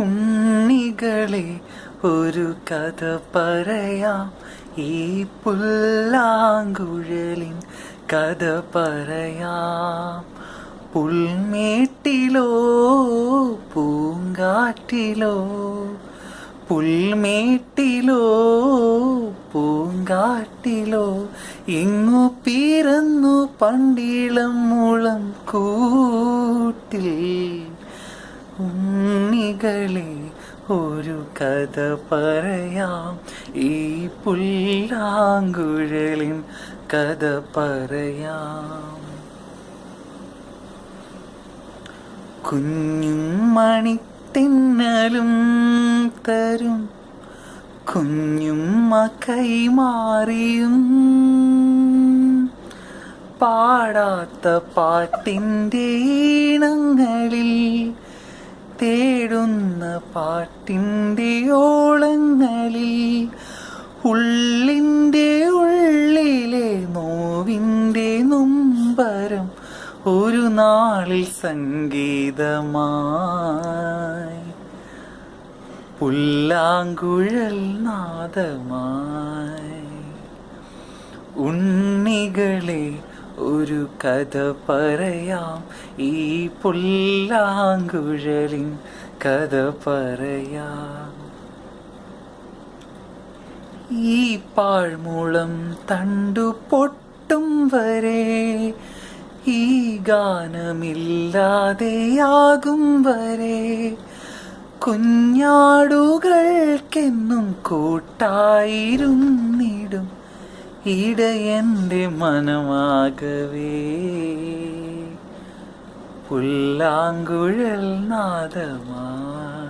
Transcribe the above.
ഉണ്ണികളെ ഒരു കഥ പറയാം, ഈ പുല്ലാങ്കുഴലിൻ കഥ പറയാം. പുൽമേട്ടിലോ പൂങ്കാറ്റിലോ, പുൽമേട്ടിലോ പൂങ്കാറ്റിലോ, എങ്ങു പിറന്നു പണ്ടിളം മുളം കൂട്ടിൽ. ഉണ്ണികളെ ഒരു കഥ പറയാം, ഈ പുല്ലാങ്കുഴലിൻ കഥ പറയാം. കുഞ്ഞും മണിത്തിന്നലും തരും കുഞ്ഞുമ്മ കൈമാറിയും, പാടാത്ത പാട്ടിൻ്റെ ഈണങ്ങളിൽ, തേടുന്ന പാട്ടിൻ്റെ ഓളങ്ങളിൽ, ഉള്ളിൻ്റെ ഉള്ളിലെ നോവിൻ്റെ നൊമ്പരം ഒരു നാളിൽ സംഗീതമായി, പുല്ലാങ്കുഴൽ നാദമായി. ഉണ്ണികളെ ഒരു കഥ പറയാം, ഈ പുല്ലാങ്കുഴലിൻ കഥ പറയാം. ഈ പാഴ്മുളം തണ്ടു പൊട്ടും വരെ, ഈ ഗാനമില്ലാതെയാകും വരെ, കുഞ്ഞാടുകൾക്കെന്നും കൂട്ടായിരുന്നിടും ഇടയൻ്റെ മനമാകവേ, പുല്ലാങ്കുഴൽ നാദമായി.